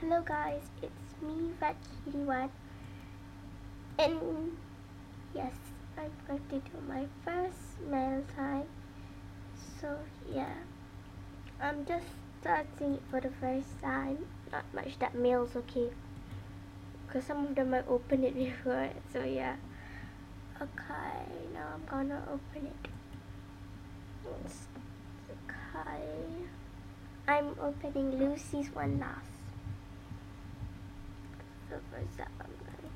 Hello guys, it's me, Rat Kitty One, and yes, I'm going to do my first mail time. So yeah, I'm just starting it for the first time. Not much that mail's okay, because some of them I opened it before. So yeah, okay, now I'm gonna open it. Okay, I'm opening Lucy's one last. So first up, I'm going.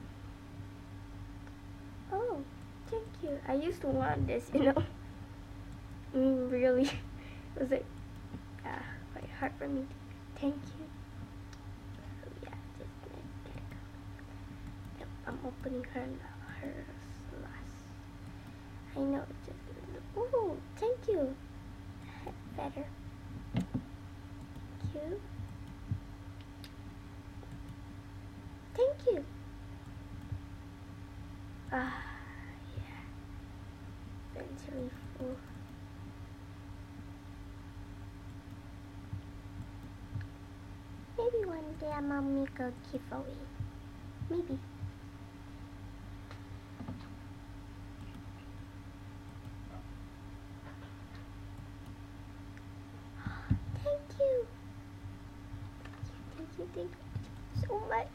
Oh, thank you. I used to want this, you know. Really, it was like quite hard for me. Thank you. So yeah, just gonna get it. Yep, I'm opening her last. I know it's just. Ooh, thank you. Better. Thank you. Thank you. Yeah. Inventory full. Maybe one day I'll make a giveaway. Maybe. Thank you. Thank you so much.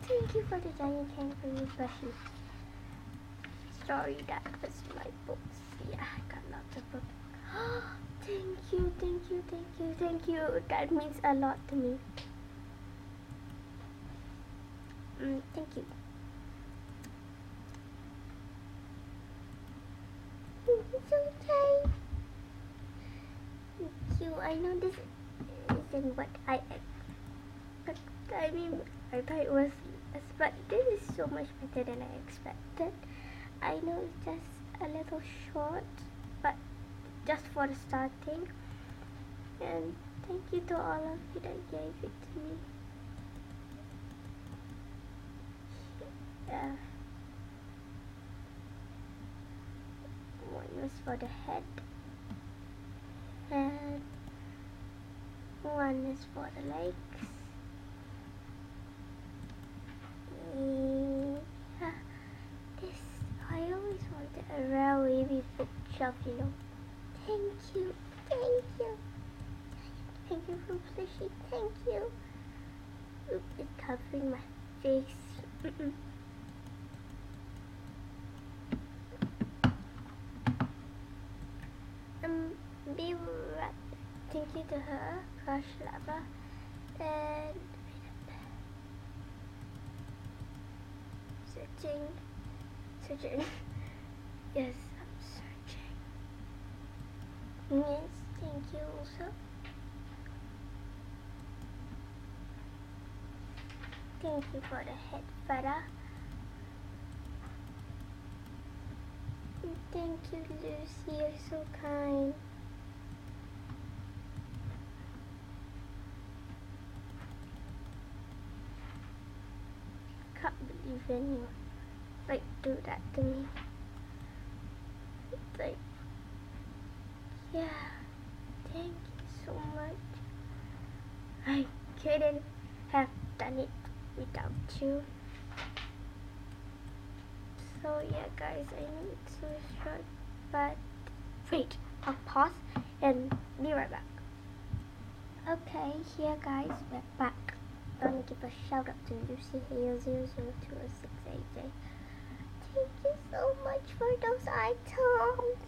Thank you for the giant kangaroo plushie. Sorry, that was my books. Yeah, I got lots of books. Thank you, thank you, thank you, thank you. That means a lot to me. Thank you. It's okay. Thank you. I know this isn't what I thought it was, but this is so much better than I expected. I know it's just a little short, but just for the starting. And thank you to all of you that gave it to me. Yeah. One was for the head, and one is for the legs. Yeah, this, I always wanted a rare wavy bookshelf, you know. Thank you, thank you. Thank you for plushie, thank you. Oops, it's covering my face. Be right. Thank you to her, Crush Lava, and searching. Yes, I'm searching. Yes, thank you also. Thank you for the head feather. Thank you, Lucy, you're so kind. Can't believe anyone like do that to me. It's like, yeah, thank you so much. I couldn't have done it without you. So yeah guys, I know it's so short, but wait, I'll pause and be right back. Okay, here guys, we're back. I'm gonna give a shout out to Lucy Hale 00206AJ. Thank you so much for those items.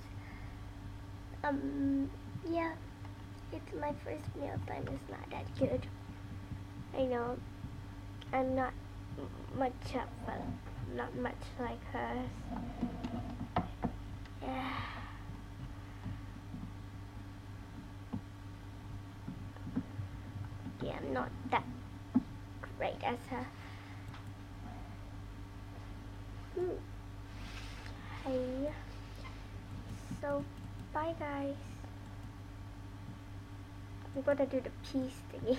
Yeah, it's my first meal time. It's not that good. I know I'm not much up, but not much like hers. Yeah. Yeah, I'm not that great as her. Hey. So, bye guys. I'm gonna do the peace thingy.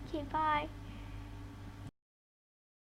Okay, bye.